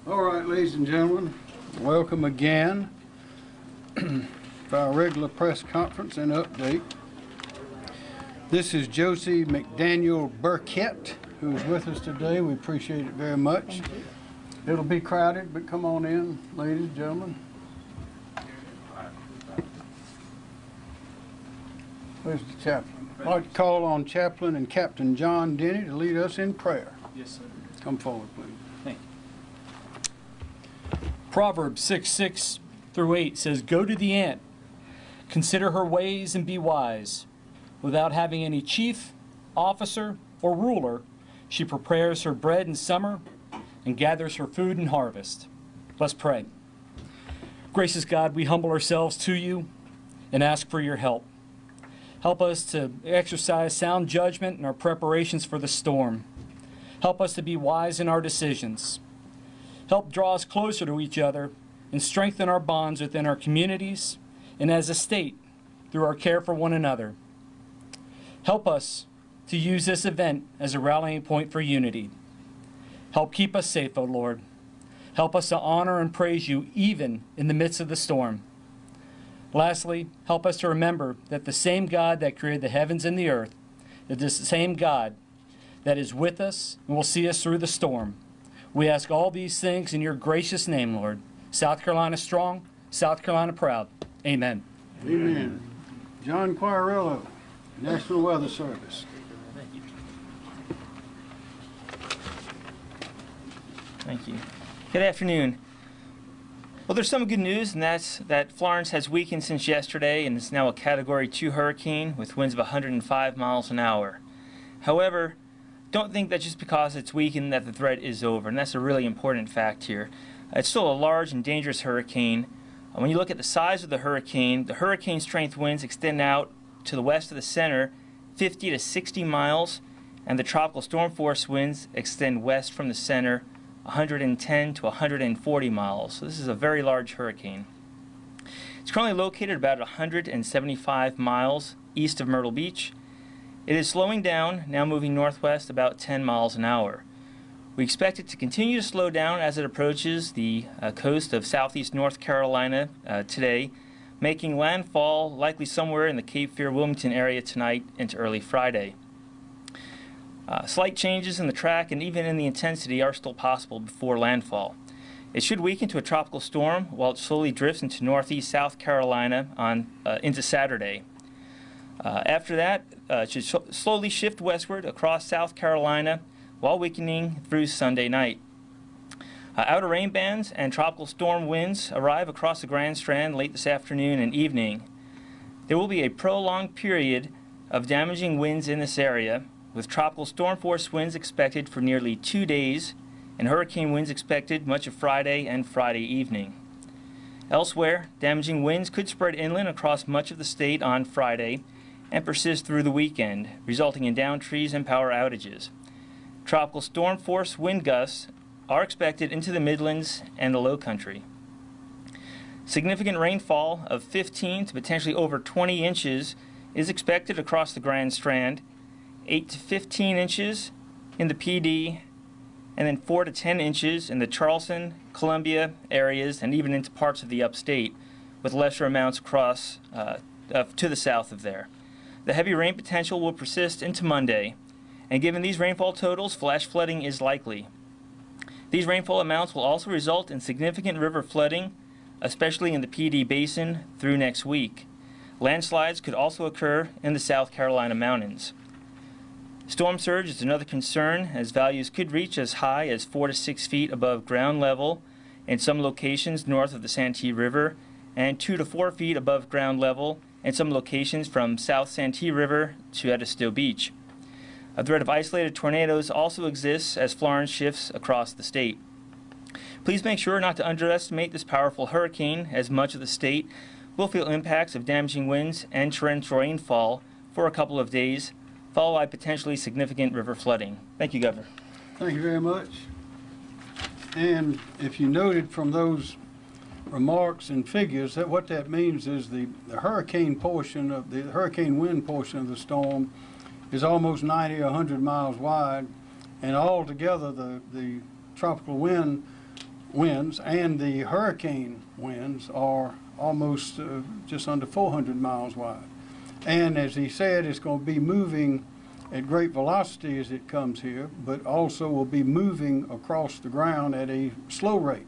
All right, ladies and gentlemen, welcome again to our regular press conference and update. This is Josie McDaniel Burkett, who is with us today. We appreciate it very much. It'll be crowded, but come on in, ladies and gentlemen. Where's the chaplain? I'd like to call on Chaplain and Captain John Denny to lead us in prayer. Yes, sir. Come forward, please. Thank you. Proverbs 6:6 through 8 says, "Go to the ant, consider her ways and be wise. Without having any chief, officer, or ruler, she prepares her bread in summer and gathers her food in harvest." Let's pray. Gracious God, we humble ourselves to you and ask for your help. Help us to exercise sound judgment in our preparations for the storm. Help us to be wise in our decisions. Help draw us closer to each other and strengthen our bonds within our communities and as a state through our care for one another. Help us to use this event as a rallying point for unity. Help keep us safe, O Lord. Help us to honor and praise you even in the midst of the storm. Lastly, help us to remember that the same God that created the heavens and the earth is the same God that is with us and will see us through the storm. We ask all these things in your gracious name, Lord. South Carolina strong, South Carolina proud. Amen. Amen. John Quarello, National Weather Service. Thank you. Good afternoon. Well, there's some good news, and that's that Florence has weakened since yesterday and is now a Category 2 hurricane with winds of 105 miles an hour. However, don't think that just because it's weakened that the threat is over, and that's a really important fact here. It's still a large and dangerous hurricane. When you look at the size of the hurricane strength winds extend out to the west of the center 50 to 60 miles, and the tropical storm force winds extend west from the center 110 to 140 miles. So this is a very large hurricane. It's currently located about 175 miles east of Myrtle Beach. It is slowing down, now moving northwest about 10 miles an hour. We expect it to continue to slow down as it approaches the coast of southeast North Carolina today, making landfall likely somewhere in the Cape Fear-Wilmington area tonight into early Friday. Slight changes in the track and even in the intensity are still possible before landfall. It should weaken to a tropical storm while it slowly drifts into northeast South Carolina into Saturday. After that, it should slowly shift westward across South Carolina while weakening through Sunday night. Outer rain bands and tropical storm winds arrive across the Grand Strand late this afternoon and evening. There will be a prolonged period of damaging winds in this area, with tropical storm force winds expected for nearly 2 days and hurricane winds expected much of Friday and Friday evening. Elsewhere, damaging winds could spread inland across much of the state on Friday and persist through the weekend, resulting in downed trees and power outages. Tropical storm force wind gusts are expected into the Midlands and the Low Country. Significant rainfall of 15 to potentially over 20 inches is expected across the Grand Strand, 8 to 15 inches in the PD, and then 4 to 10 inches in the Charleston, Columbia areas, and even into parts of the upstate, with lesser amounts across to the south of there. The heavy rain potential will persist into Monday, and given these rainfall totals, flash flooding is likely. These rainfall amounts will also result in significant river flooding, especially in the PD Basin, through next week. Landslides could also occur in the South Carolina mountains. Storm surge is another concern, as values could reach as high as 4 to 6 feet above ground level in some locations north of the Santee River, and 2 to 4 feet above ground level in some locations from South Santee River to Edisto Beach. A threat of isolated tornadoes also exists as Florence shifts across the state. Please make sure not to underestimate this powerful hurricane, as much of the state will feel impacts of damaging winds and torrential rainfall for a couple of days, followed by potentially significant river flooding. Thank you, Governor. Thank you very much. And if you noted from those remarks and figures, that what that means is the hurricane portion of the hurricane wind portion of the storm is almost 90 or 100 miles wide, and altogether the tropical wind winds and the hurricane winds are almost just under 400 miles wide. And as he said, it's going to be moving at great velocity as it comes here, but also will be moving across the ground at a slow rate,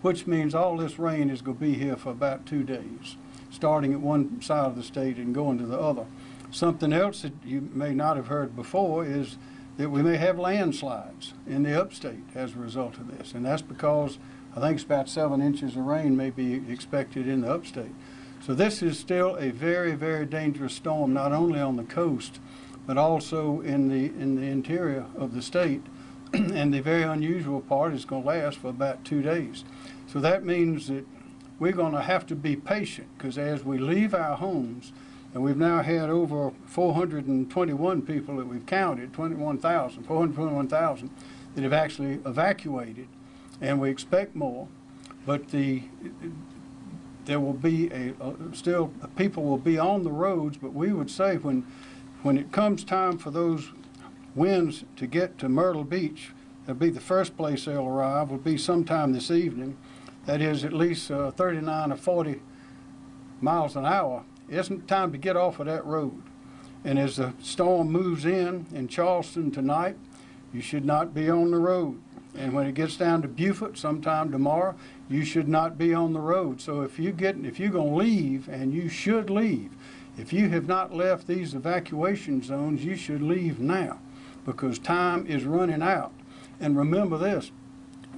which means all this rain is going to be here for about 2 days, starting at one side of the state and going to the other. Something else that you may not have heard before is that we may have landslides in the upstate as a result of this, and that's because I think it's about 7 inches of rain may be expected in the upstate. So this is still a very, very dangerous storm, not only on the coast, but also in the interior of the state. And the very unusual part is going to last for about 2 days. So that means that we're going to have to be patient, because as we leave our homes, and we've now had over 421 people that we've counted, 421,000 that have actually evacuated, and we expect more. But there will be still people will be on the roads. But we would say when it comes time for those winds to get to Myrtle Beach, that'll be the first place they'll arrive. Will be sometime this evening. That is at least 39 or 40 miles an hour. It isn't time to get off of that road. And as the storm moves in Charleston tonight, you should not be on the road. And when it gets down to Beaufort sometime tomorrow, you should not be on the road. So if you're going to leave, and you should leave, if you have not left these evacuation zones, you should leave now, because time is running out. And remember this,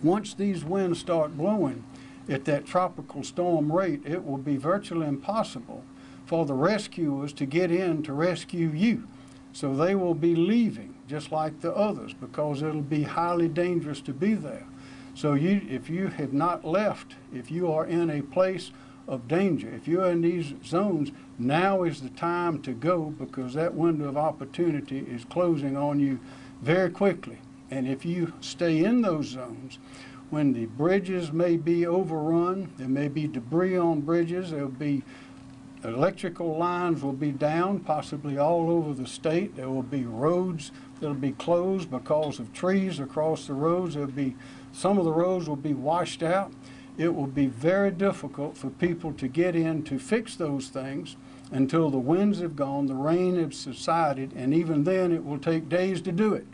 once these winds start blowing at that tropical storm rate, it will be virtually impossible for the rescuers to get in to rescue you. So they will be leaving just like the others, because it'll be highly dangerous to be there. So if you have not left, if you are in a place of danger, if you're in these zones, now is the time to go, because that window of opportunity is closing on you very quickly. And if you stay in those zones, when the bridges may be overrun, there may be debris on bridges, there'll be electrical lines will be down, possibly all over the state. There will be roads that'll be closed because of trees across the roads. Some of the roads will be washed out. It will be very difficult for people to get in to fix those things until the winds have gone, the rain has subsided, and even then it will take days to do it.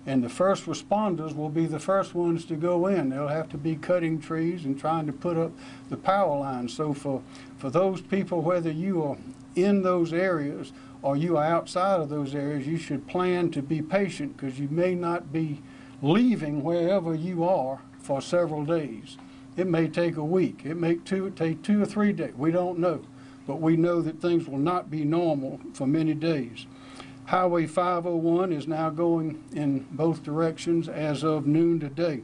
And the first responders will be the first ones to go in. They'll have to be cutting trees and trying to put up the power lines. So for those people, whether you are in those areas or you are outside of those areas, you should plan to be patient, because you may not be leaving wherever you are for several days. It may take a week. It may take 2 or 3 days. We don't know. But we know that things will not be normal for many days. Highway 501 is now going in both directions as of noon today.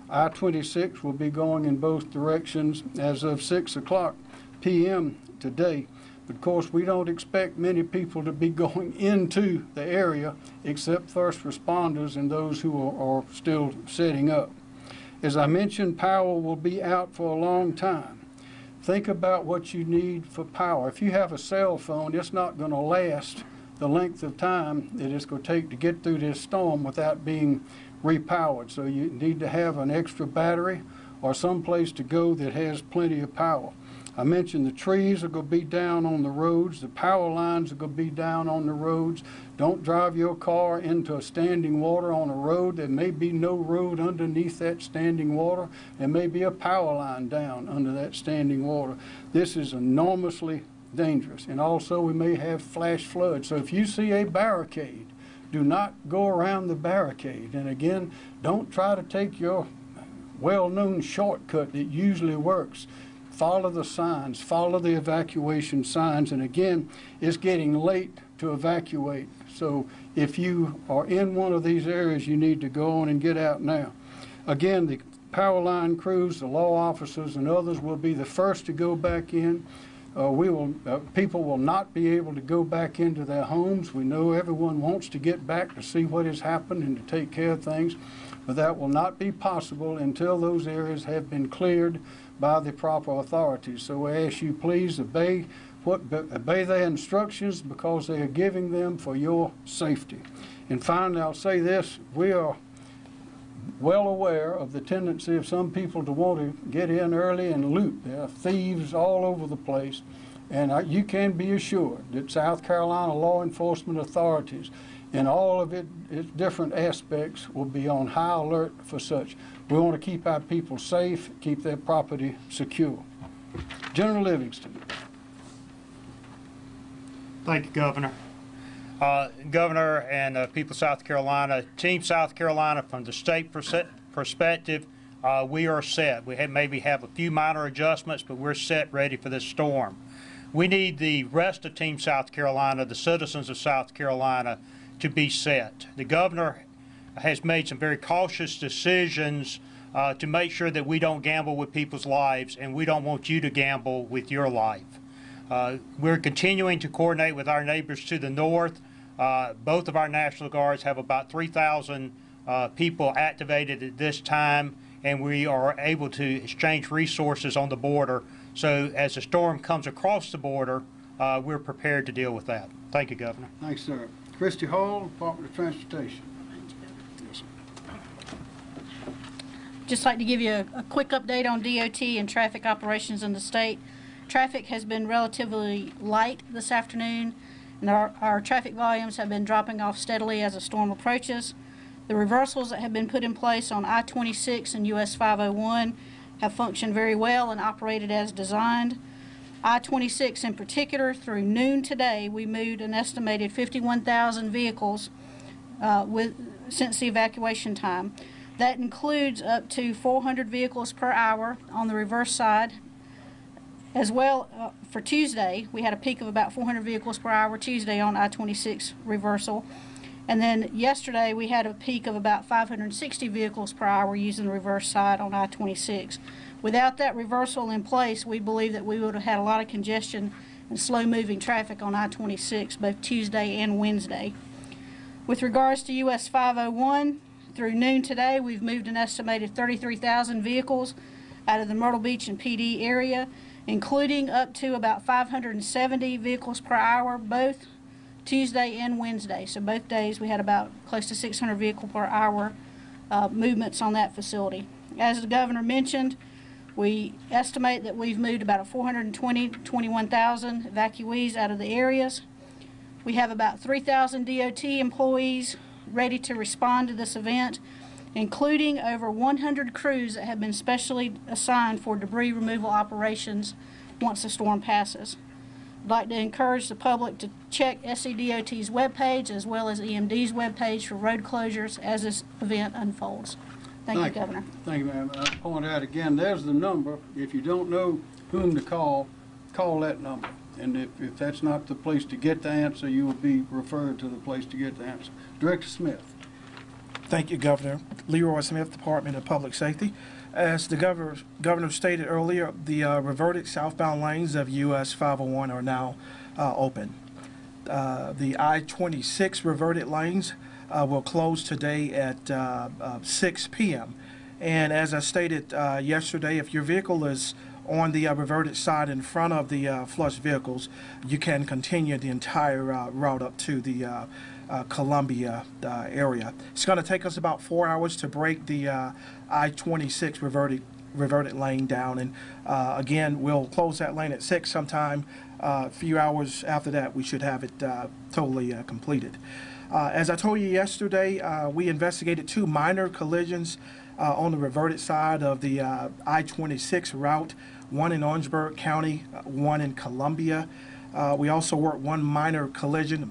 I-26 will be going in both directions as of 6 o'clock p.m. today. But of course, we don't expect many people to be going into the area except first responders and those who are still setting up. As I mentioned, power will be out for a long time. Think about what you need for power. If you have a cell phone, it's not going to last the length of time that it's going to take to get through this storm without being repowered. So you need to have an extra battery or some place to go that has plenty of power. I mentioned the trees are going to be down on the roads. The power lines are going to be down on the roads. Don't drive your car into a standing water on a road. There may be no road underneath that standing water. There may be a power line down under that standing water. This is enormously dangerous. And also we may have flash floods. So if you see a barricade, do not go around the barricade. And again, don't try to take your well-known shortcut that usually works. Follow the signs, follow the evacuation signs. And again, it's getting late to evacuate. So if you are in one of these areas, you need to go on and get out now. Again, the power line crews, the law officers, and others will be the first to go back in. People will not be able to go back into their homes. We know everyone wants to get back to see what has happened and to take care of things, but that will not be possible until those areas have been cleared by the proper authorities. So we ask you, please obey their instructions, because they are giving them for your safety. And finally, I'll say this: we are well aware of the tendency of some people to want to get in early and loot. There are thieves all over the place, and you can be assured that South Carolina law enforcement authorities in all of its different aspects will be on high alert for such. We want to keep our people safe, keep their property secure. General Livingston. Thank you, Governor. Governor and people of South Carolina, Team South Carolina, from the state perspective, we are set. We maybe have a few minor adjustments, but we're set, ready for this storm. We need the rest of Team South Carolina, the citizens of South Carolina, to be set. The governor has made some very cautious decisions to make sure that we don't gamble with people's lives, and we don't want you to gamble with your life. We're continuing to coordinate with our neighbors to the north. Both of our National Guards have about 3,000 people activated at this time, and we are able to exchange resources on the border. So as the storm comes across the border, we're prepared to deal with that. Thank you, Governor. Thanks, sir. Christy Hall, Department of Transportation. Just like to give you a quick update on DOT and traffic operations in the state. Traffic has been relatively light this afternoon, and our traffic volumes have been dropping off steadily as the storm approaches. The reversals that have been put in place on I-26 and US 501 have functioned very well and operated as designed. I-26 in particular, through noon today, we moved an estimated 51,000 vehicles since the evacuation time. That includes up to 400 vehicles per hour on the reverse side. As well, for Tuesday, we had a peak of about 400 vehicles per hour Tuesday on I-26 reversal. And then yesterday, we had a peak of about 560 vehicles per hour using the reverse side on I-26. Without that reversal in place, we believe that we would have had a lot of congestion and slow-moving traffic on I-26 both Tuesday and Wednesday. With regards to US 501, through noon today, we've moved an estimated 33,000 vehicles out of the Myrtle Beach and PD area, including up to about 570 vehicles per hour, both Tuesday and Wednesday. So both days we had about close to 600 vehicle per hour movements on that facility. As the governor mentioned, we estimate that we've moved about 21,000 evacuees out of the areas. We have about 3,000 DOT employees ready to respond to this event, including over 100 crews that have been specially assigned for debris removal operations once the storm passes. I'd like to encourage the public to check SCDOT's webpage as well as EMD's webpage for road closures as this event unfolds. Thank you, Governor. Thank you, ma'am. I'll point out again, there's the number. If you don't know whom to call that number. And if that's not the place to get the answer, you will be referred to the place to get the answer. Director Smith. Thank you, Governor. Leroy Smith, Department of Public Safety. As the governor stated earlier, the reverted southbound lanes of US 501 are now open. The I-26 reverted lanes will close today at 6 p.m. And as I stated yesterday, if your vehicle is on the reverted side in front of the flush vehicles, you can continue the entire route up to the Columbia area. It's going to take us about 4 hours to break the I-26 reverted lane down, and again, we'll close that lane at 6 sometime. A few hours after that, we should have it totally completed. As I told you yesterday, we investigated 2 minor collisions on the reverted side of the I-26 route, one in Orangeburg County, one in Columbia. We also worked one minor collision,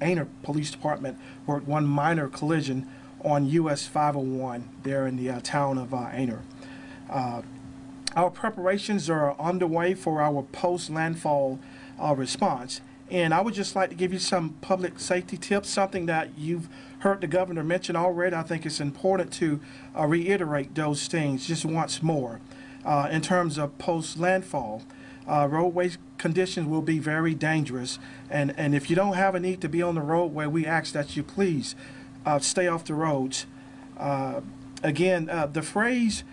Aner Police Department worked one minor collision on US 501 there in the town of Aner. Our preparations are underway for our post-landfall response. And I would just like to give you some public safety tips, something that you've heard the governor mention already. I think it's important to reiterate those things just once more. In terms of post-landfall, roadway conditions will be very dangerous. And if you don't have a need to be on the roadway, we ask that you please stay off the roads. Again, the phrase,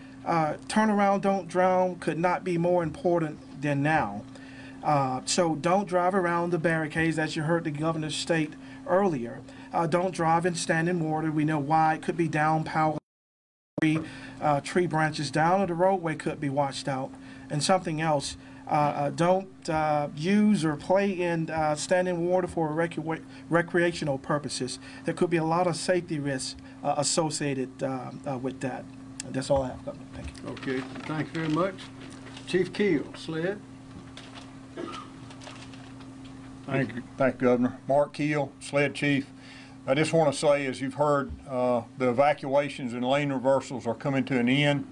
turn around, don't drown, could not be more important than now. So don't drive around the barricades, as you heard the governor state earlier. Don't drive and stand in water. We know why. It could be down power tree branches down, or the roadway could be washed out. And something else, don't use or play in standing water for recreational purposes. There could be a lot of safety risks associated with that. That's all I have, Governor. Thank you. Okay, thank you very much. Chief Keel, SLED. Thank you, Governor. Mark Keel, SLED Chief. I just want to say, as you've heard, the evacuations and lane reversals are coming to an end.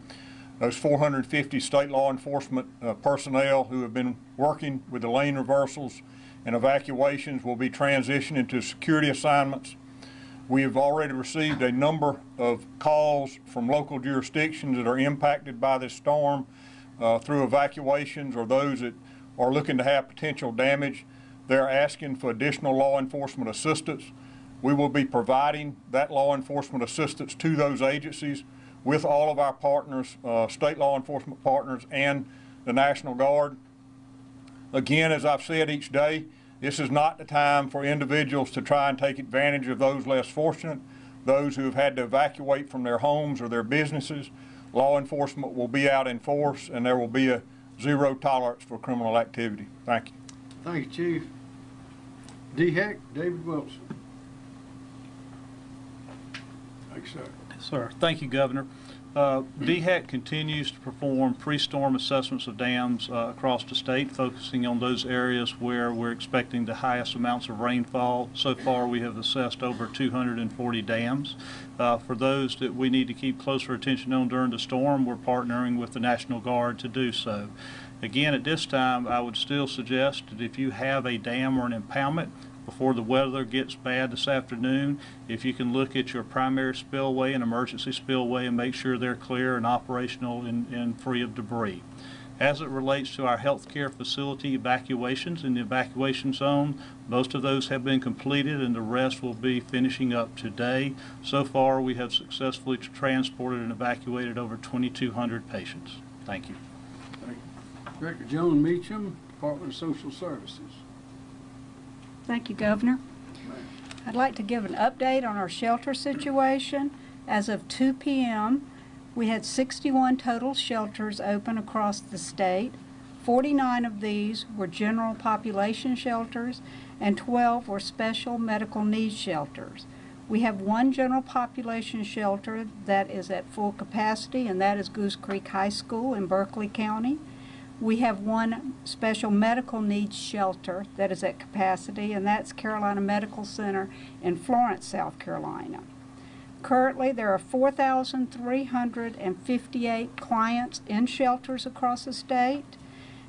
Those 450 state law enforcement personnel who have been working with the lane reversals and evacuations will be transitioned into security assignments. We have already received a number of calls from local jurisdictions that are impacted by this storm through evacuations, or those that are looking to have potential damage. They're asking for additional law enforcement assistance. We will be providing that law enforcement assistance to those agencies with all of our partners, state law enforcement partners and the National Guard. Again, as I've said each day, this is not the time for individuals to try and take advantage of those less fortunate, those who have had to evacuate from their homes or their businesses. Law enforcement will be out in force, and there will be a zero tolerance for criminal activity. Thank you. Thank you, Chief. DHEC, David Wilson. Thanks, sir. Sir, thank you, Governor. DHEC continues to perform pre-storm assessments of dams across the state, focusing on those areas where we're expecting the highest amounts of rainfall. So far, we have assessed over 240 dams. For those that we need to keep closer attention on during the storm, we're partnering with the National Guard to do so. Again, at this time, I would still suggest that if you have a dam or an impoundment, before the weather gets bad this afternoon, if you can look at your primary spillway and emergency spillway and make sure they're clear and operational and free of debris. As it relates to our healthcare facility evacuations in the evacuation zone, most of those have been completed and the rest will be finishing up today. So far, we have successfully transported and evacuated over 2,200 patients. Thank you. Thank you. Director Joan Meacham, Department of Social Services. Thank you, Governor. I'd like to give an update on our shelter situation. As of 2 p.m., we had 61 total shelters open across the state. 49 of these were general population shelters and 12 were special medical needs shelters. We have one general population shelter that is at full capacity, and that is Goose Creek High School in Berkeley County. We have one special medical needs shelter that is at capacity, and that's Carolina Medical Center in Florence, South Carolina. Currently, there are 4,358 clients in shelters across the state,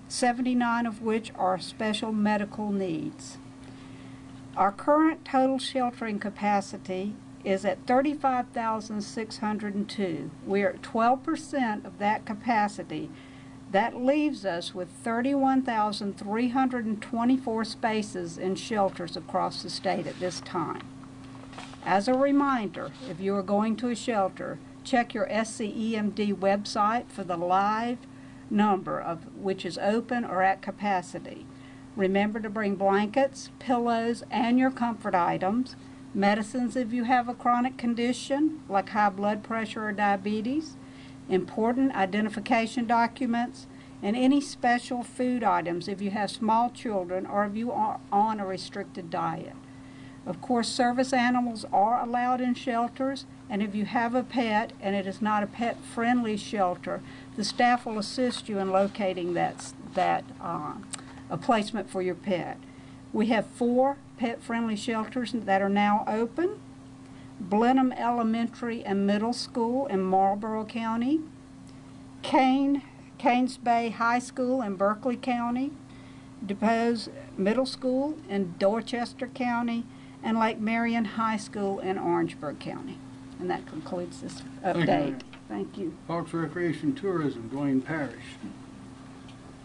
79 of which are special medical needs. Our current total sheltering capacity is at 35,602. We are at 12% of that capacity. That leaves us with 31,324 spaces in shelters across the state at this time. As a reminder, if you are going to a shelter, check your SCEMD website for the live number of which is open or at capacity. Remember to bring blankets, pillows, and your comfort items, medicines if you have a chronic condition like high blood pressure or diabetes, important identification documents, and any special food items if you have small children or if you are on a restricted diet. Of course, service animals are allowed in shelters, and if you have a pet and it is not a pet-friendly shelter, the staff will assist you in locating a placement for your pet. We have 4 pet-friendly shelters that are now open: Blenheim Elementary and Middle School in Marlborough County, Canes Bay High School in Berkeley County, DePose Middle School in Dorchester County, and Lake Marion High School in Orangeburg County. And that concludes this update. Thank you. Parks, Recreation, Tourism, Dwayne Parrish.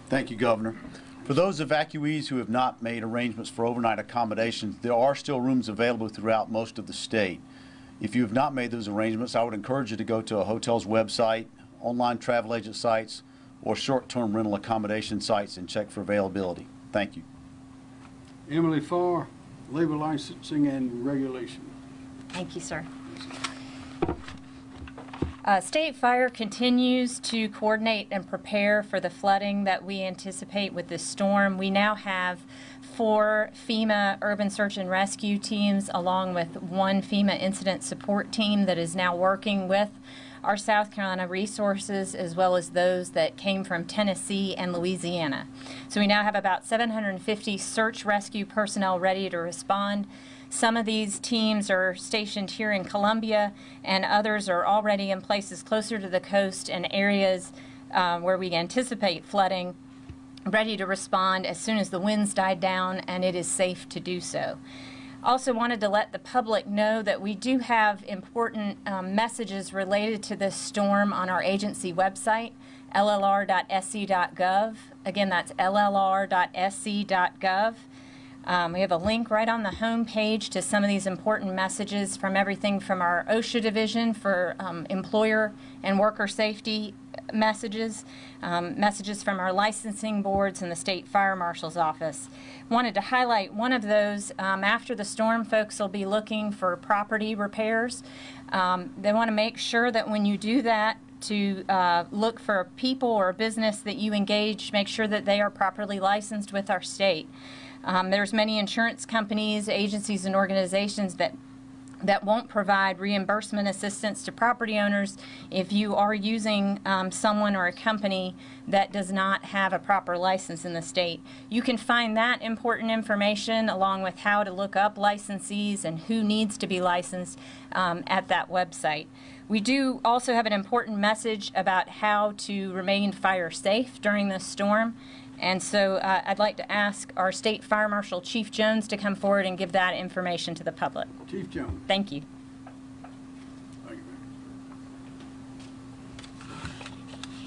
Thank you, Governor. For those evacuees who have not made arrangements for overnight accommodations, there are still rooms available throughout most of the state. If you have not made those arrangements, I would encourage you to go to a hotel's website, online travel agent sites, or short-term rental accommodation sites and check for availability. Thank you. Emily Farr, Labor Licensing and Regulation. Thank you, sir. State Fire continues to coordinate and prepare for the flooding that we anticipate with this storm. We now have 4 FEMA urban search and rescue teams along with 1 FEMA incident support team that is now working with our South Carolina resources as well as those that came from Tennessee and Louisiana. So we now have about 750 search rescue personnel ready to respond. Some of these teams are stationed here in Columbia, and others are already in places closer to the coast and areas where we anticipate flooding, ready to respond as soon as the winds died down and it is safe to do so. Also wanted to let the public know that we do have important messages related to this storm on our agency website, llr.sc.gov. Again, that's llr.sc.gov. We have a link right on the home page to some of these important messages from everything from our OSHA division for employer and worker safety messages, messages from our licensing boards and the State Fire Marshal's office. Wanted to highlight one of those. After the storm, folks will be looking for property repairs. They want to make sure that when you do that, to look for a people or a business that you engage, make sure that they are properly licensed with our state. There's many insurance companies, agencies, and organizations that won't provide reimbursement assistance to property owners if you are using someone or a company that does not have a proper license in the state. You can find that important information along with how to look up licensees and who needs to be licensed at that website. We do also have an important message about how to remain fire safe during this storm. And so I'd like to ask our State Fire Marshal, Chief Jones, to come forward and give that information to the public. Chief Jones. Thank you. Thank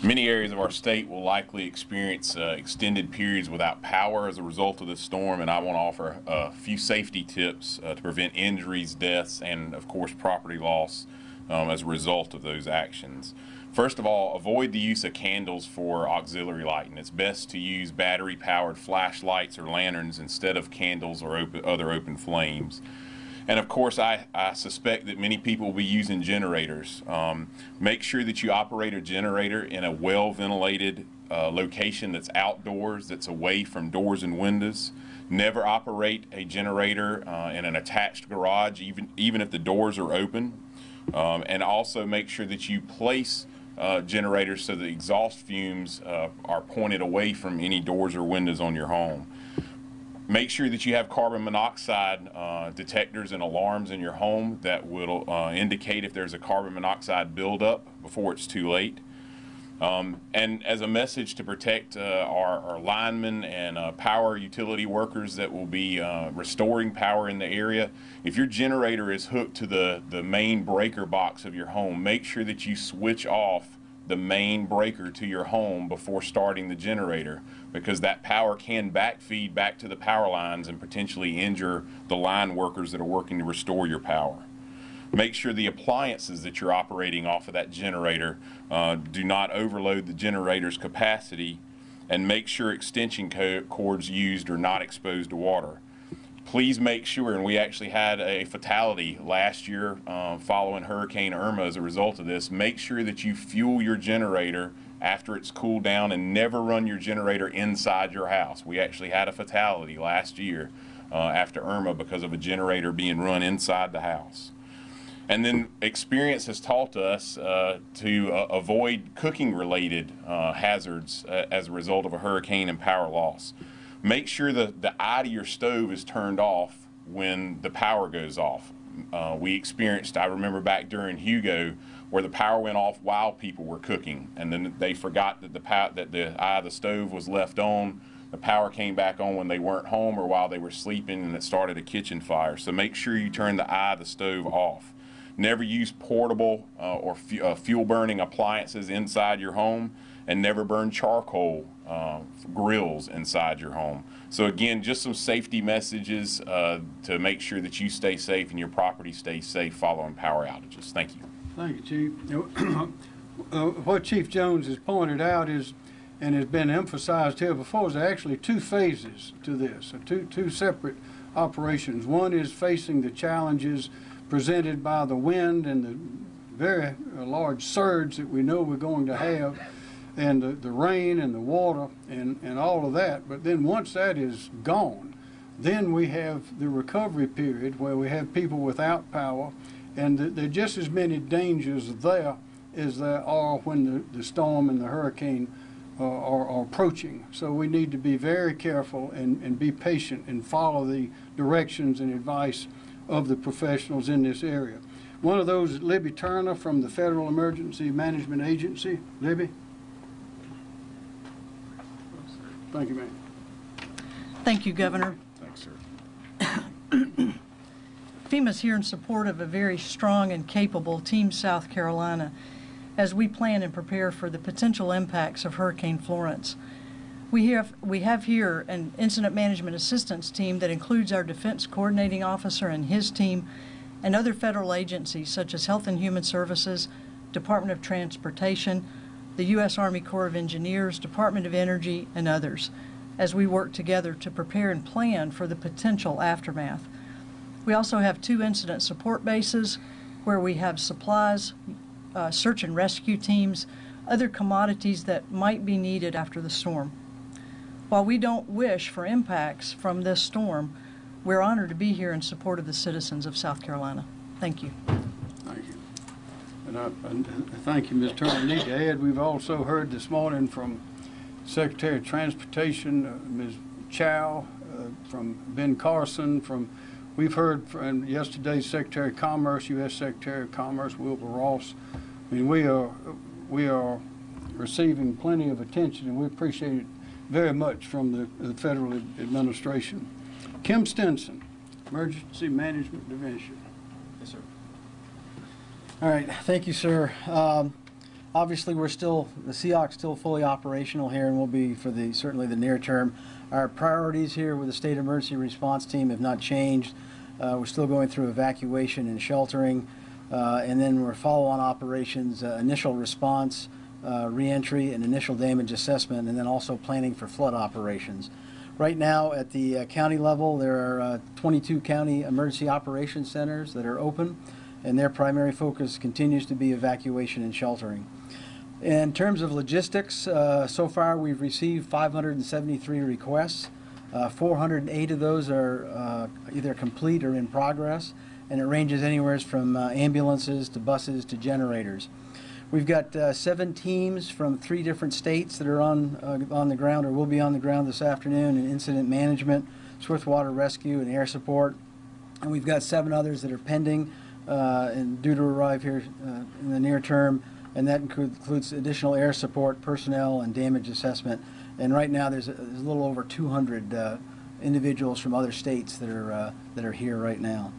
you. Many areas of our state will likely experience extended periods without power as a result of this storm, and I want to offer a few safety tips to prevent injuries, deaths, and of course property loss as a result of those actions. First of all, avoid the use of candles for auxiliary lighting. It's best to use battery-powered flashlights or lanterns instead of candles or other open flames. And of course, I suspect that many people will be using generators. Make sure that you operate a generator in a well-ventilated location that's outdoors, that's away from doors and windows. Never operate a generator in an attached garage, even if the doors are open. And also make sure that you place generators so the exhaust fumes are pointed away from any doors or windows on your home. Make sure that you have carbon monoxide detectors and alarms in your home that will indicate if there's a carbon monoxide buildup before it's too late. And as a message to protect our linemen and power utility workers that will be restoring power in the area, if your generator is hooked to the main breaker box of your home, make sure that you switch off the main breaker to your home before starting the generator, because that power can backfeed back to the power lines and potentially injure the line workers that are working to restore your power. Make sure the appliances that you're operating off of that generator do not overload the generator's capacity, and make sure extension cords used are not exposed to water. Please make sure, and we actually had a fatality last year following Hurricane Irma as a result of this, make sure that you fuel your generator after it's cooled down and never run your generator inside your house. We actually had a fatality last year after Irma because of a generator being run inside the house. And then experience has taught us to avoid cooking-related hazards as a result of a hurricane and power loss. Make sure that the eye to your stove is turned off when the power goes off. We experienced, I remember back during Hugo, where the power went off while people were cooking, and then they forgot that the eye of the stove was left on. The power came back on when they weren't home or while they were sleeping, and it started a kitchen fire. So make sure you turn the eye of the stove off. Never use portable or fuel-burning appliances inside your home, and never burn charcoal grills inside your home. So again, just some safety messages to make sure that you stay safe and your property stays safe following power outages. Thank you. Thank you, Chief. What Chief Jones has pointed out is, and has been emphasized here before, is actually 2 phases to this, two separate operations. One is facing the challenges presented by the wind and the very large surge that we know we're going to have, and the rain and the water and all of that. But then once that is gone, then we have the recovery period where we have people without power, and there are just as many dangers there as there are when the storm and the hurricane are approaching. So we need to be very careful and be patient and follow the directions and advice of the professionals in this area. One of those is Libby Turner from the Federal Emergency Management Agency. Libby? Thank you, ma'am. Thank you, Governor. Thanks, sir. FEMA's here in support of a very strong and capable Team South Carolina as we plan and prepare for the potential impacts of Hurricane Florence. We have here an incident management assistance team that includes our Defense Coordinating Officer and his team and other federal agencies such as Health and Human Services, Department of Transportation, the U.S. Army Corps of Engineers, Department of Energy, and others as we work together to prepare and plan for the potential aftermath. We also have 2 incident support bases where we have supplies, search and rescue teams, other commodities that might be needed after the storm. While we don't wish for impacts from this storm, we're honored to be here in support of the citizens of South Carolina. Thank you. Thank you. And thank you, Ms. Turner. I need to add, we've also heard this morning from Secretary of Transportation, Ms. Chow, from Ben Carson, we've heard from yesterday's Secretary of Commerce, U.S. Secretary of Commerce, Wilbur Ross. I mean, we are receiving plenty of attention, and we appreciate it very much from the federal administration. Kim Stinson, Emergency Management Division. Yes, sir. All right, thank you, sir. Obviously, the SEOC's still fully operational here, and will be for certainly the near term. Our priorities here with the State Emergency Response Team have not changed. We're still going through evacuation and sheltering, and then we're follow-on operations, initial response, reentry, and initial damage assessment, and then also planning for flood operations. Right now, at the county level, there are 22 county emergency operations centers that are open, and their primary focus continues to be evacuation and sheltering. In terms of logistics, so far we've received 573 requests. 408 of those are either complete or in progress, and it ranges anywhere from ambulances to buses to generators. We've got 7 teams from 3 different states that are on the ground or will be on the ground this afternoon in incident management, swiftwater rescue, and air support. And we've got 7 others that are pending and due to arrive here in the near term, and that includes additional air support, personnel, and damage assessment. And right now there's a little over 200 individuals from other states that are here right now.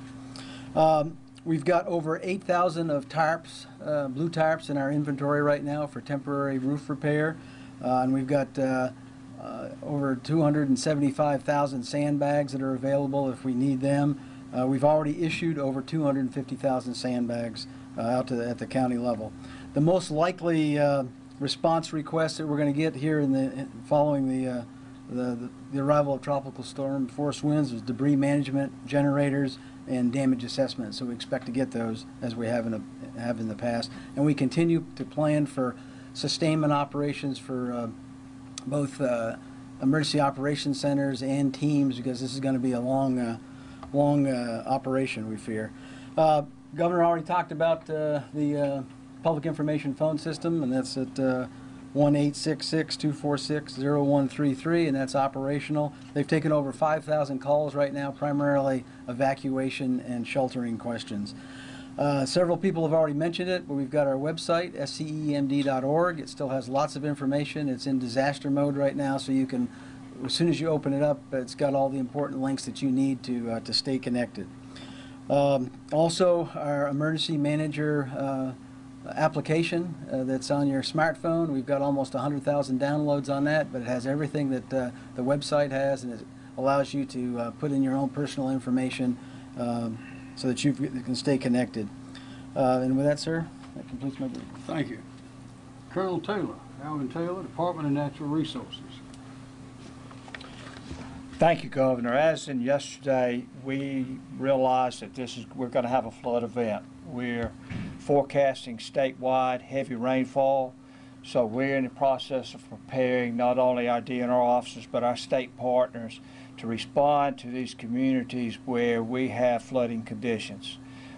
We've got over 8,000 of tarps, blue tarps in our inventory right now for temporary roof repair. And we've got over 275,000 sandbags that are available if we need them. We've already issued over 250,000 sandbags out at the county level. The most likely response requests that we're going to get here following the arrival of tropical storm force winds is debris management, generators, and damage assessment. So we expect to get those as we have in the past, and we continue to plan for sustainment operations for both emergency operations centers and teams, because this is going to be a long operation, we fear. Governor already talked about the public information phone system, and that's at 1-866-246-0133, and that's operational. They've taken over 5,000 calls right now, primarily evacuation and sheltering questions. Several people have already mentioned it, but we've got our website, scemd.org. It still has lots of information. It's in disaster mode right now, so you can, as soon as you open it up, it's got all the important links that you need to stay connected. Also, our emergency manager application that's on your smartphone. We've got almost 100,000 downloads on that, but it has everything that the website has, and it allows you to put in your own personal information so that you can stay connected. And with that, sir, that completes my brief. Thank you. Colonel Taylor, Alvin Taylor, Department of Natural Resources. Thank you, Governor. As in yesterday, we realized that we're going to have a flood event. We're forecasting statewide heavy rainfall. So we're in the process of preparing not only our DNR officers but our state partners to respond to these communities where we have flooding conditions.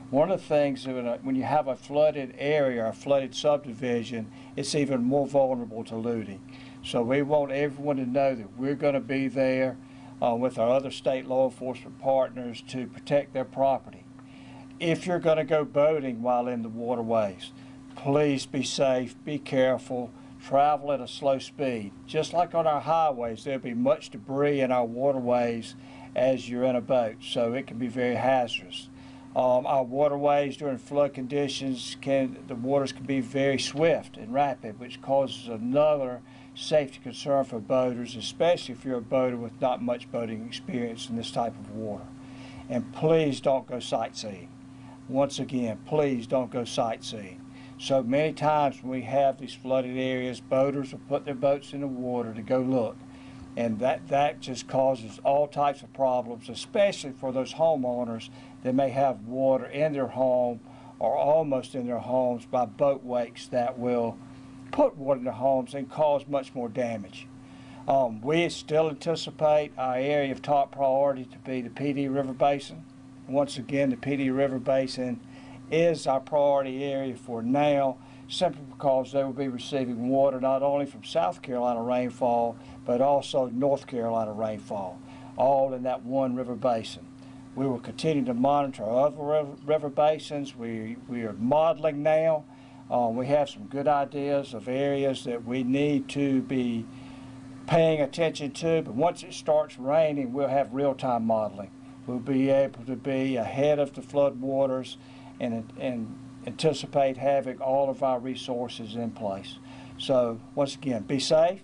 One of the things that when you have a flooded area, a flooded subdivision, it's even more vulnerable to looting. So we want everyone to know that we're going to be there with our other state law enforcement partners to protect their property. If you're going to go boating while in the waterways, please be safe, be careful, travel at a slow speed. Just like on our highways, there'll be much debris in our waterways as you're in a boat, so it can be very hazardous. Our waterways during flood conditions, the waters can be very swift and rapid, which causes another safety concern for boaters, especially if you're a boater with not much boating experience in this type of water. And please don't go sightseeing. Once again, please don't go sightseeing. So many times when we have these flooded areas, boaters will put their boats in the water to go look. And that just causes all types of problems, especially for those homeowners that may have water in their home or almost in their homes by boat wakes that will put water in their homes and cause much more damage. We still anticipate our area of top priority to be the PD River Basin. Once again, the PD River Basin is our priority area for now, simply because they will be receiving water not only from South Carolina rainfall, but also North Carolina rainfall, all in that one river basin. We will continue to monitor other river basins. We are modeling now. We have some good ideas of areas that we need to be paying attention to, but once it starts raining, we'll have real-time modeling. We'll be able to be ahead of the flood waters and anticipate having all of our resources in place. So once again, be safe,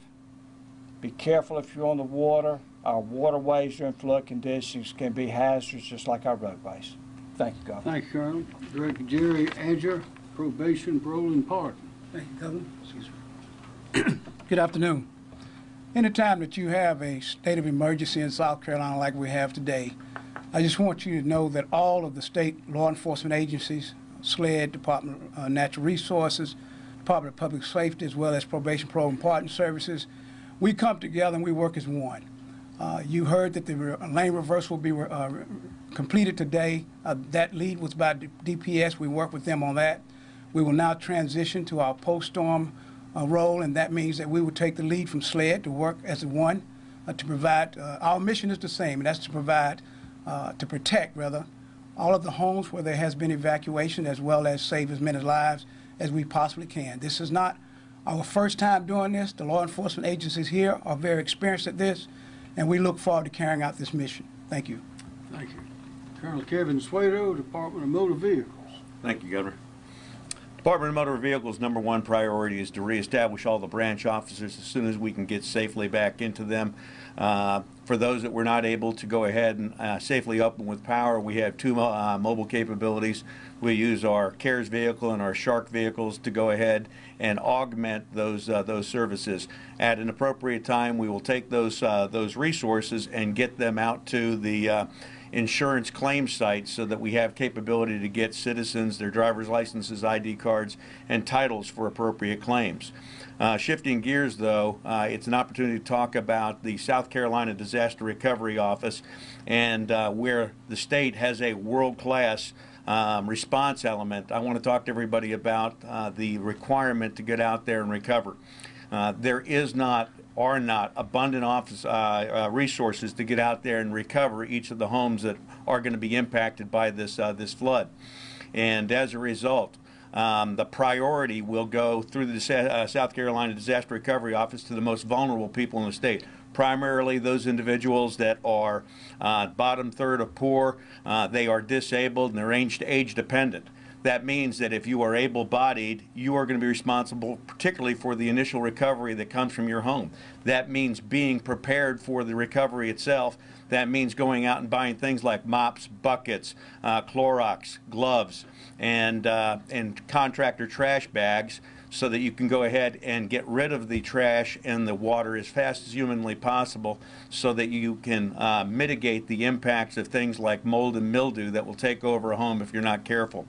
be careful if you're on the water. Our waterways during flood conditions can be hazardous just like our roadways. Thank you, Governor. Thank you, Colonel. Director Jerry Adger, Probation, Parole, and Pardon. Thank you, Governor. Good afternoon. Anytime that you have a state of emergency in South Carolina like we have today, I just want you to know that all of the state law enforcement agencies, SLED, Department of Natural Resources, Department of Public Safety, as well as Probation, Parole, and Pardon Services, we come together and we work as one. You heard that the lane reverse will be completed today. That lead was by DPS. We worked with them on that. We will now transition to our post-storm role, and that means that we will take the lead from SLED to work as one to provide. Our mission is the same, and that's to provide, to protect, all of the homes where there has been evacuation, as well as save as many lives as we possibly can. This is not our first time doing this. The law enforcement agencies here are very experienced at this, and we look forward to carrying out this mission. Thank you. Thank you. Colonel Kevin Suedo, Department of Motor Vehicles. Thank you, Governor. Department of Motor Vehicles' #1 priority is to reestablish all the branch officers as soon as we can get safely back into them. For those that were not able to go ahead and safely open with power, we have 2 mobile capabilities. We use our CARES vehicle and our Shark vehicles to go ahead and augment those services. At an appropriate time, we will take those resources and get them out to the insurance claim sites so that we have capability to get citizens their driver's licenses, ID cards, and titles for appropriate claims. Shifting gears, though, it's an opportunity to talk about the South Carolina Disaster Recovery Office and where the state has a world-class response element. I want to talk to everybody about the requirement to get out there and recover. There are not abundant office resources to get out there and recover each of the homes that are going to be impacted by this flood. And as a result, the priority will go through the South Carolina Disaster Recovery Office to the most vulnerable people in the state, primarily those individuals that are bottom third of poor, they are disabled, and they're age dependent. That means that if you are able-bodied, you are going to be responsible particularly for the initial recovery that comes from your home. That means being prepared for the recovery itself. That means going out and buying things like mops, buckets, Clorox, gloves, and contractor trash bags so that you can go ahead and get rid of the trash and the water as fast as humanly possible so that you can mitigate the impacts of things like mold and mildew that will take over a home if you're not careful.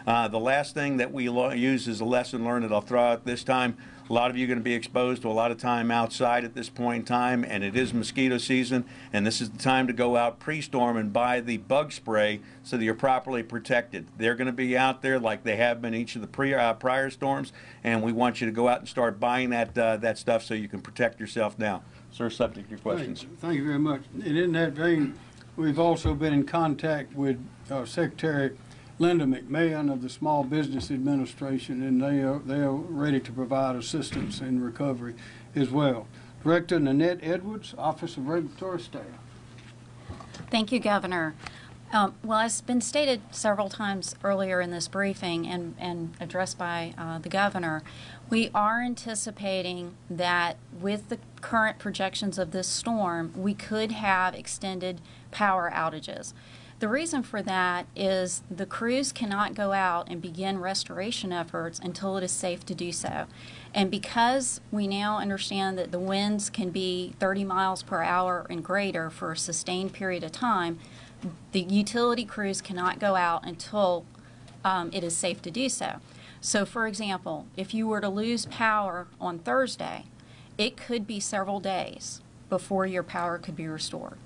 The last thing that we use as a lesson learned that I'll throw out this time, a lot of you are going to be exposed to a lot of time outside at this point in time, and it is mosquito season, and this is the time to go out pre-storm and buy the bug spray so that you're properly protected. They're going to be out there like they have been each of the prior storms, and we want you to go out and start buying that stuff so you can protect yourself now. Sir, subject to your questions. Thank you very much. And in that vein, we've also been in contact with Secretary Linda McMahon of the Small Business Administration, and they are ready to provide assistance in recovery as well. Director Nanette Edwards, Office of Regulatory Staff. Thank you, Governor. Well, as been stated several times earlier in this briefing and addressed by the Governor, we are anticipating that with the current projections of this storm, we could have extended power outages. The reason for that is the crews cannot go out and begin restoration efforts until it is safe to do so. And because we now understand that the winds can be 30 miles per hour and greater for a sustained period of time, the utility crews cannot go out until it is safe to do so. So, for example, if you were to lose power on Thursday, it could be several days before your power could be restored.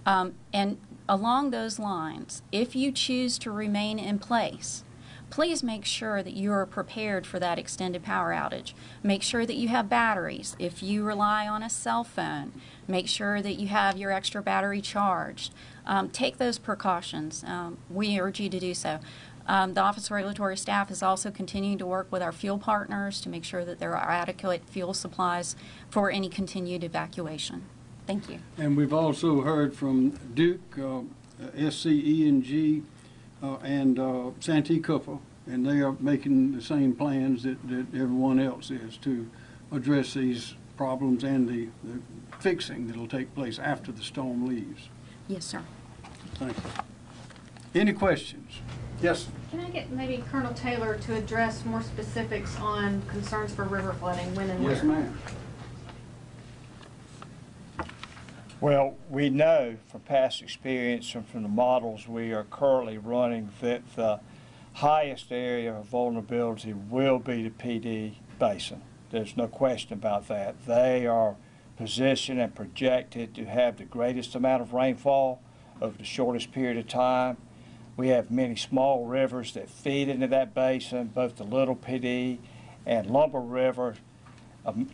And along those lines, if you choose to remain in place, please make sure that you are prepared for that extended power outage. Make sure that you have batteries. If you rely on a cell phone, make sure that you have your extra battery charged. Take those precautions. We urge you to do so. The Office of Regulatory Staff is also continuing to work with our fuel partners to make sure that there are adequate fuel supplies for any continued evacuation. Thank you. And we've also heard from Duke, SCE&G, and Santee Cooper, and they are making the same plans that everyone else is to address these problems and the fixing that will take place after the storm leaves. Yes, sir. Thank you. Any questions? Yes. Can I get maybe Colonel Taylor to address more specifics on concerns for river flooding, when and where? Yes, ma'am. Well, we know from past experience and from the models we are currently running that the highest area of vulnerability will be the PD basin. There's no question about that. They are positioned and projected to have the greatest amount of rainfall over the shortest period of time. We have many small rivers that feed into that basin, both the Little PD and Lumber River.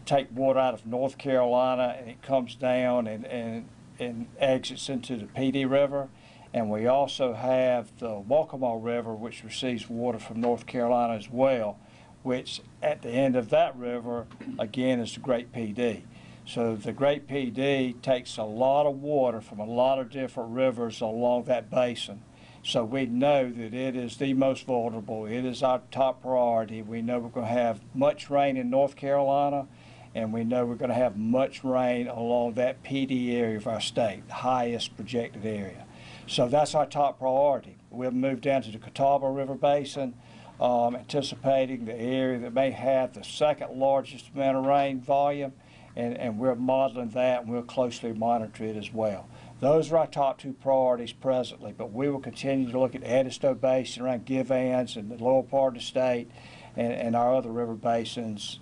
Take water out of North Carolina and it comes down and exits into the PD River. And we also have the Waccamaw River, which receives water from North Carolina as well, which at the end of that river, again, is the Great PD. So the Great PD takes a lot of water from a lot of different rivers along that basin. So we know that it is the most vulnerable. It is our top priority. We know we're going to have much rain in North Carolina, and we know we're going to have much rain along that PD area of our state, the highest projected area. So that's our top priority. We'll move down to the Catawba River Basin, anticipating the area that may have the second largest amount of rain volume, and we're modeling that, and we'll closely monitor it as well. Those are our top two priorities presently, but we will continue to look at the Edisto Basin around Givans and the lower part of the state and our other river basins.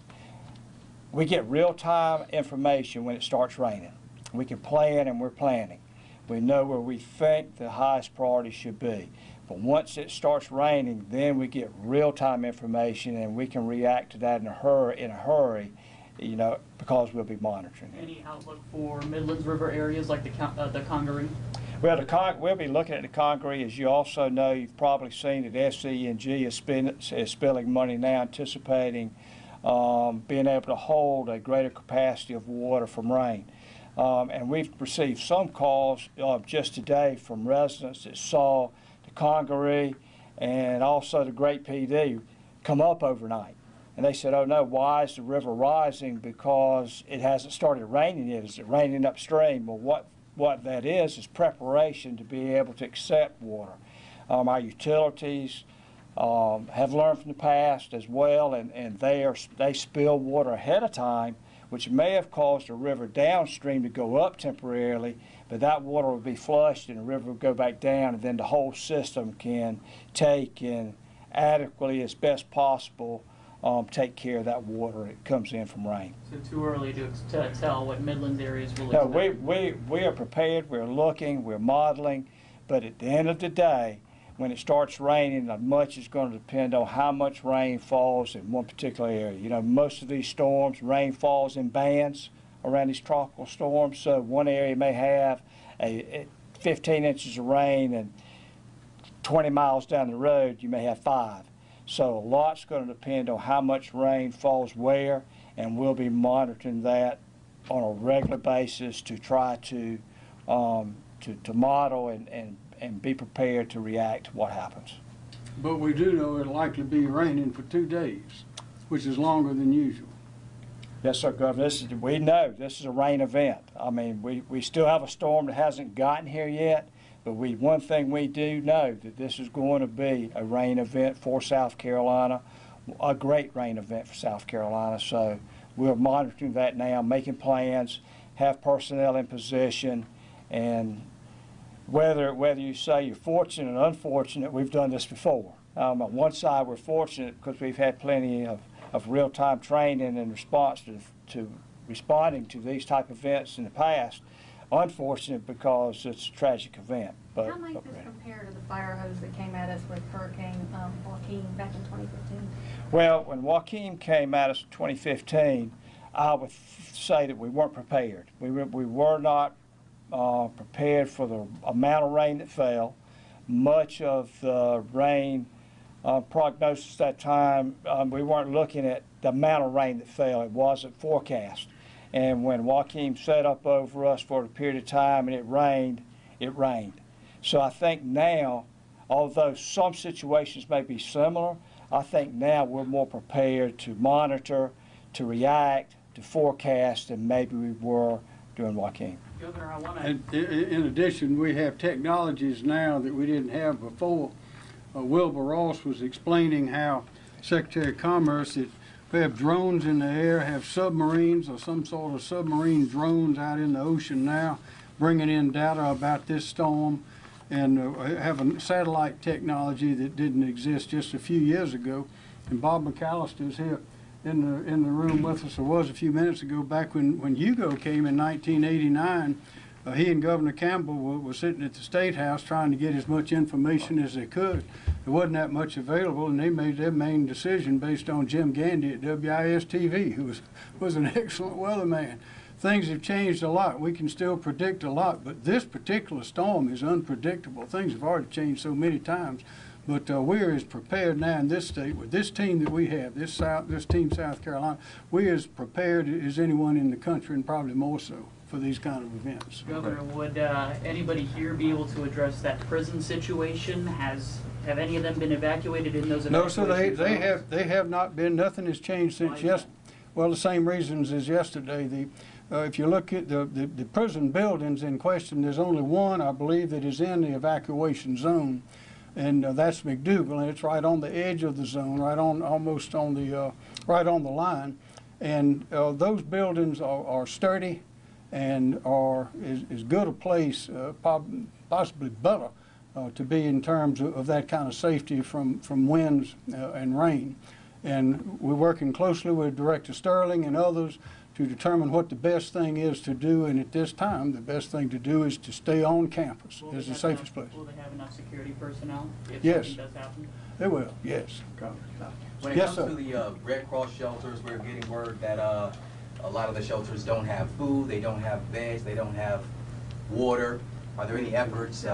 We get real-time information when it starts raining. We can plan, and we're planning. We know where we think the highest priority should be. But once it starts raining, then we get real-time information, and we can react to that in a hurry, you know, because we'll be monitoring it. Any outlook for Midlands River areas like the Congaree? Well, we'll be looking at the Congaree. As you also know, you've probably seen that SCE&G is spilling money now, anticipating being able to hold a greater capacity of water from rain. And we've received some calls just today from residents that saw the Congaree and also the Great PD come up overnight. And they said, oh no, why is the river rising? Because it hasn't started raining yet. Is it raining upstream? Well, what that is preparation to be able to accept water. Our utilities have learned from the past as well, and they spill water ahead of time, which may have caused a river downstream to go up temporarily, but that water will be flushed and the river will go back down, and then the whole system can take and adequately as best possible take care of that water that comes in from rain. So too early to tell what Midlands areas will No, expect? we are prepared, we're looking, we're modeling, but at the end of the day, when it starts raining, much is going to depend on how much rain falls in one particular area. You know, most of these storms, rain falls in bands around these tropical storms, so one area may have 15 inches of rain, and 20 miles down the road you may have 5. So a lot's going to depend on how much rain falls where, and we'll be monitoring that on a regular basis to try to model and be prepared to react to what happens. But we do know it'll likely be raining for 2 days, which is longer than usual. Yes, sir, Governor. We know this is a rain event. I mean, we still have a storm that hasn't gotten here yet, but one thing we do know that this is going to be a rain event for South Carolina, a great rain event for South Carolina. So we're monitoring that now, making plans, have personnel in position, and whether you say you're fortunate or unfortunate, we've done this before. On one side, we're fortunate because we've had plenty of real-time training in response to responding to these type of events in the past. Unfortunate because it's a tragic event. But how might this compare to the fire hose that came at us with Hurricane Joaquin back in 2015? Well, when Joaquin came at us in 2015, I would say that we weren't prepared. We were not prepared for the amount of rain that fell. Much of the rain prognosis at that time, we weren't looking at the amount of rain that fell. It wasn't forecast. And when Joaquin set up over us for a period of time and it rained, it rained. So I think now, although some situations may be similar, I think now we're more prepared to monitor, to react, to forecast than maybe we were during Joaquin. Governor, I want to... And in addition, we have technologies now that we didn't have before. Wilbur Ross was explaining how Secretary of Commerce, we have drones in the air, have submarines or some sort of submarine drones out in the ocean now, bringing in data about this storm, and have a satellite technology that didn't exist just a few years ago. And Bob McMaster is here in the room with us, or was a few minutes ago, back when Hugo came in 1989. He and Governor Campbell were sitting at the State House trying to get as much information as they could. There wasn't that much available, and they made their main decision based on Jim Gandy at WIS-TV, who was an excellent weatherman. Things have changed a lot. We can still predict a lot, but this particular storm is unpredictable. Things have already changed so many times. But we're as prepared now in this state with this team that we have, this team South Carolina, we're as prepared as anyone in the country, and probably more so, for these kind of events. Governor, would anybody here be able to address that prison situation? Have any of them been evacuated in those No, evacuations? so they have not been. Nothing has changed since yesterday. Well, the same reasons as yesterday. If you look at the prison buildings in question, there's only one, I believe, that is in the evacuation zone, and that's McDougal, and it's right on the edge of the zone, almost on the right on the line. And those buildings are sturdy and are as good a place, possibly better, to be in terms of that kind of safety from winds and rain. And we're working closely with Director Sterling and others to determine what the best thing is to do, and at this time, the best thing to do is to stay on campus. It's the safest place. Will they have enough security personnel if Yes. something does happen? They will, yes. When it Yes, comes sir. to the Red Cross shelters, we're getting word that a lot of the shelters don't have food, they don't have beds, they don't have water. Are there any efforts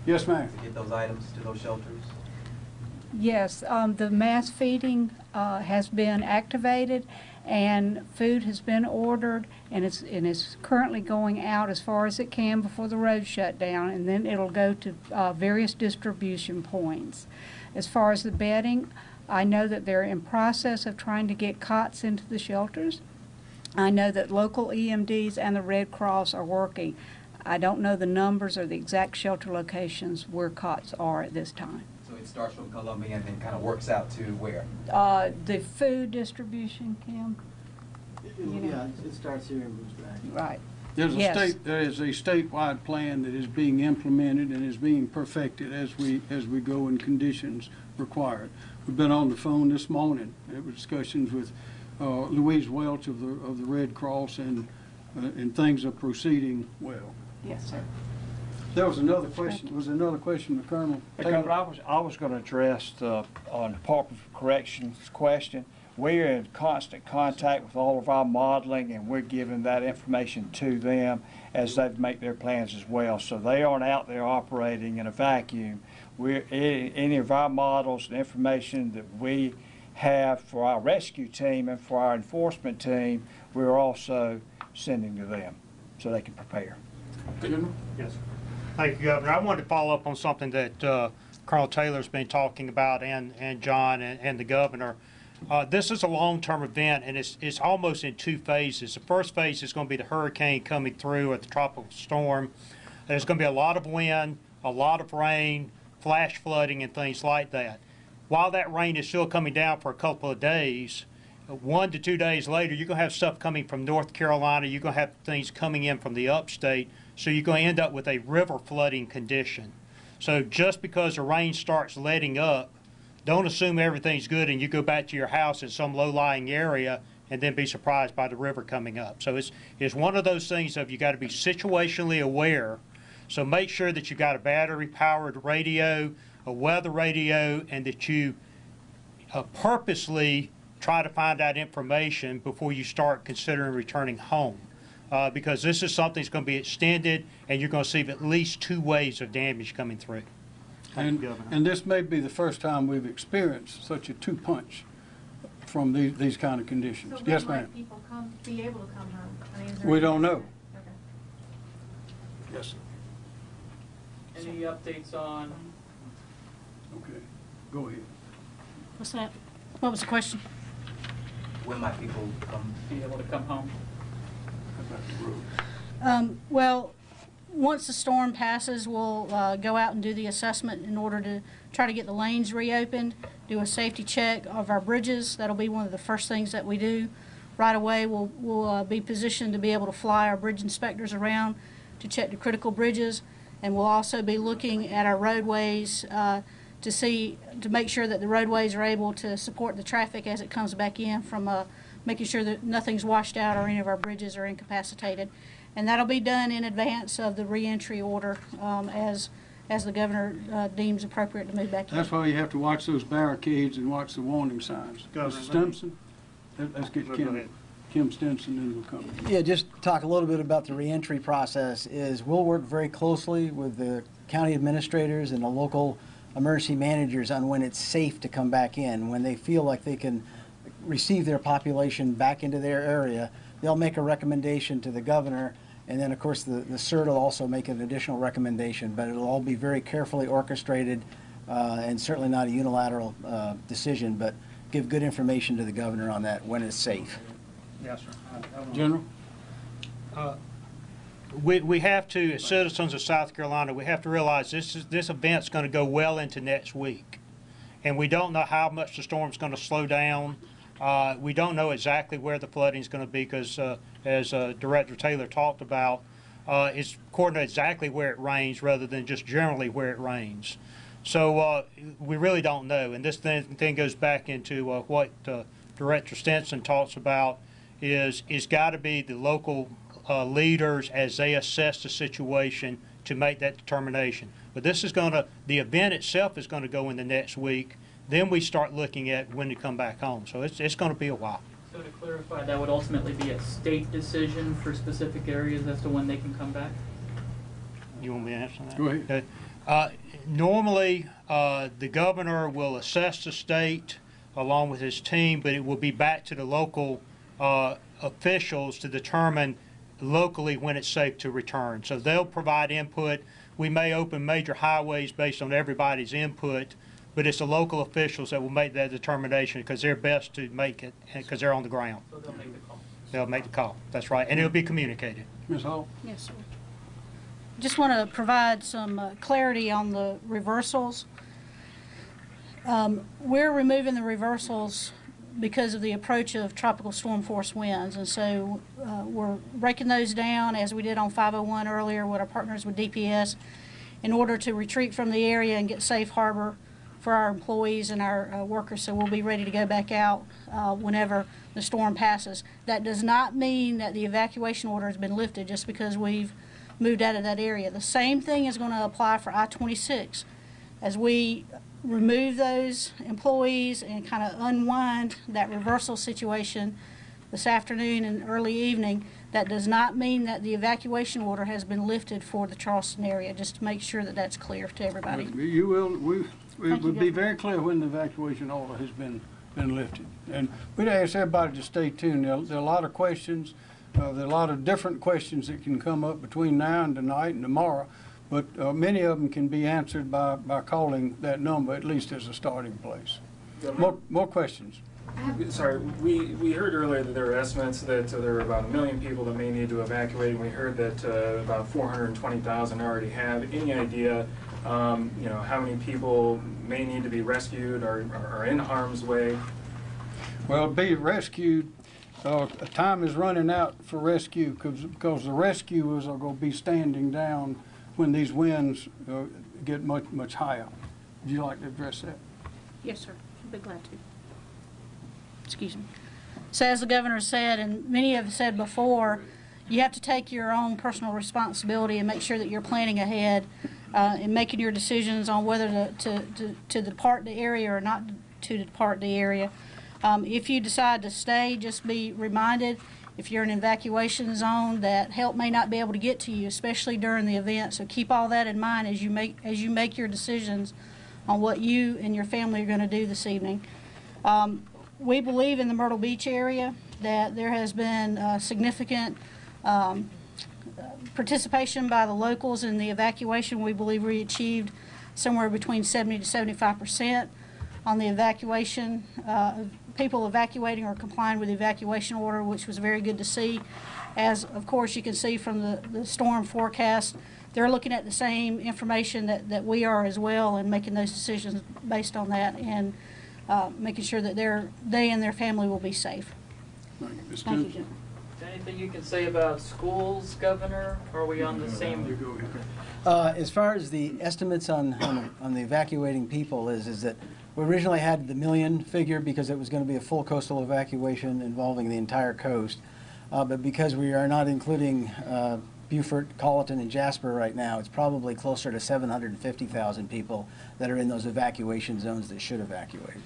Yes, ma'am. to get those items to those shelters? Yes, the mass feeding has been activated, and food has been ordered, and it's currently going out as far as it can before the road shut down, and then it'll go to various distribution points. As far as the bedding, I know that they're in process of trying to get cots into the shelters. I know that local EMDs and the Red Cross are working. I don't know the numbers or the exact shelter locations where cots are at this time. So it starts from Columbia and then kind of works out to where? The food distribution, Kim? Yeah, it starts here and moves back. Right. There is Yes. a statewide plan that is being implemented and is being perfected as we go in conditions required. We've been on the phone this morning. There were discussions with Louise Welch of the Red Cross, and things are proceeding well. Yes, sir. There was another question. Was there another question, Colonel Because Taylor? I was going to address on Department of Corrections question. We're in constant contact with all of our modeling, and we're giving that information to them as they make their plans as well. So they aren't out there operating in a vacuum. Any of our models and information that we have for our rescue team and for our enforcement team, we're also sending to them so they can prepare. Yes. Thank you, Governor. I wanted to follow up on something that Colonel Taylor's been talking about, and John and the Governor. This is a long-term event, and it's almost in two phases. The first phase is going to be the hurricane coming through, or the tropical storm. There's going to be a lot of wind, a lot of rain, flash flooding, and things like that. While that rain is still coming down for a couple of days, 1 to 2 days later, you're going to have stuff coming from North Carolina. You're going to have things coming in from the upstate. So you're going to end up with a river flooding condition. So just because the rain starts letting up, don't assume everything's good and you go back to your house in some low-lying area and then be surprised by the river coming up. So it's one of those things of you got to be situationally aware. So make sure that you've got a battery-powered radio, a weather radio, and that you purposely try to find out information before you start considering returning home. Because this is something that's going to be extended, and you're going to see at least 2 waves of damage coming through. And this may be the first time we've experienced such a two-punch from these kind of conditions. So Yes, when ma'am. might people be able to come home? I mean, is there We any- don't know. Okay. Yes. Any updates on? Okay. Go ahead. What's that? What was the question? When might people Be able to come home? Well, once the storm passes, we'll go out and do the assessment in order to try to get the lanes reopened, do a safety check of our bridges. That'll be one of the first things that we do. Right away, we'll be positioned to be able to fly our bridge inspectors around to check the critical bridges, and we'll also be looking at our roadways to make sure that the roadways are able to support the traffic as it comes back in from making sure that nothing's washed out or any of our bridges are incapacitated. And that'll be done in advance of the reentry order as the governor deems appropriate to move back in. That's why you have to watch those barricades and watch the warning signs. Governor, Mr. Stimson? Let's get Kim Stimson, and we'll come. Yeah, just talk a little bit about the reentry process. We'll work very closely with the county administrators and the local emergency managers on when it's safe to come back in. When they feel like they can receive their population back into their area, they'll make a recommendation to the governor, and then of course the CERT will also make an additional recommendation, but it'll all be very carefully orchestrated and certainly not a unilateral decision, but give good information to the governor on that when it's safe. Yes, sir. General? We have to, as citizens of South Carolina, we have to realize this event's going to go well into next week. And we don't know how much the storm's going to slow down. We don't know exactly where the flooding is going to be because, as Director Taylor talked about, it's according to exactly where it rains rather than just generally where it rains. So we really don't know. And this thing goes back into what Director Stinson talks about is it's got to be the local leaders as they assess the situation to make that determination. But this is the event itself is going to go in the next week. Then we start looking at when to come back home. So it's going to be a while. So to clarify, that would ultimately be a state decision for specific areas as to when they can come back? You want me to answer that? Go ahead. Normally, the governor will assess the state along with his team, but it will be back to the local officials to determine locally when it's safe to return. So they'll provide input. We may open major highways based on everybody's input, but it's the local officials that will make that determination because they're best to make it because they're on the ground. So they'll make the call. They'll make the call. That's right. And it'll be communicated. Ms. Hall? Yes, sir. Just want to provide some clarity on the reversals. We're removing the reversals because of the approach of tropical storm force winds. And so we're breaking those down as we did on 501 earlier with our partners with DPS in order to retreat from the area and get safe harbor for our employees and our workers. So we'll be ready to go back out whenever the storm passes. That does not mean that the evacuation order has been lifted just because we've moved out of that area. The same thing is going to apply for I-26. As we remove those employees and kind of unwind that reversal situation this afternoon and early evening, that does not mean that the evacuation order has been lifted for the Charleston area, just to make sure that that's clear to everybody. You will, it would be very clear when the evacuation order has been lifted. And we'd ask everybody to stay tuned. There are a lot of questions. There are a lot of different questions that can come up between now and tonight and tomorrow. But many of them can be answered by calling that number, at least as a starting place. More questions? Sorry, we heard earlier that there are estimates that there are about 1 million people that may need to evacuate, and we heard that about 420,000 already have. Any idea, how many people may need to be rescued or are in harm's way? Well, be rescued. Time is running out for rescue because the rescuers are going to be standing down when these winds get much higher. Would you like to address that? Yes, sir. I'd be glad to. Excuse me. So as the governor said, and many have said before, you have to take your own personal responsibility and make sure that you're planning ahead and making your decisions on whether to depart the area or not to depart the area. If you decide to stay, just be reminded, if you're in an evacuation zone, that help may not be able to get to you, especially during the event. So keep all that in mind as you make your decisions on what you and your family are going to do this evening. We believe in the Myrtle Beach area that there has been significant participation by the locals in the evacuation. We believe we achieved somewhere between 70 to 75% on the evacuation. People evacuating or complying with the evacuation order, which was very good to see. As, of course, you can see from the storm forecast, they're looking at the same information that we are as well and making those decisions based on that and making sure that they and their family will be safe. Thank you, Jim. Anything you can say about schools, Governor? Are we on the same? As far as the estimates on the evacuating people is that we originally had the 1 million figure because it was going to be a full coastal evacuation involving the entire coast. But because we are not including Beaufort, Colleton, and Jasper right now, it's probably closer to 750,000 people that are in those evacuation zones that should evacuate.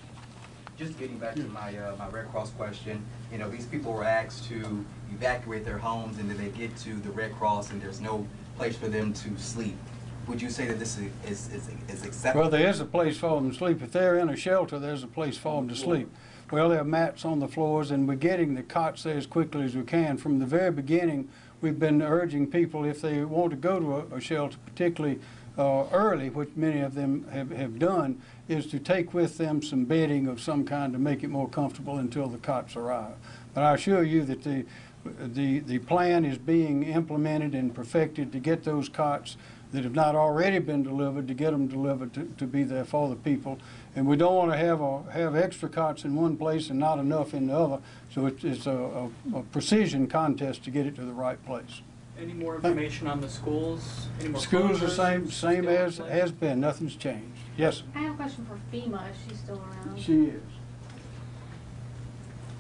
Just getting back to my Red Cross question, these people were asked to evacuate their homes and then they get to the Red Cross and there's no place for them to sleep. Would you say that this is acceptable? Well, there is a place for them to sleep. If they're in a shelter, there's a place for them to sleep. Well, there are mats on the floors, and we're getting the cots there as quickly as we can. From the very beginning, we've been urging people, if they want to go to a shelter, particularly early, which many of them have done, is to take with them some bedding of some kind to make it more comfortable until the cots arrive. But I assure you that the plan is being implemented and perfected to get those cots that have not already been delivered, to get them delivered to be there for the people. And we don't want to have extra cots in one place and not enough in the other. So it's a precision contest to get it to the right place. Any more information on the schools? Any more schools closures? are same as has been. Nothing's changed. Yes. I have a question for FEMA, if she's still around. She is.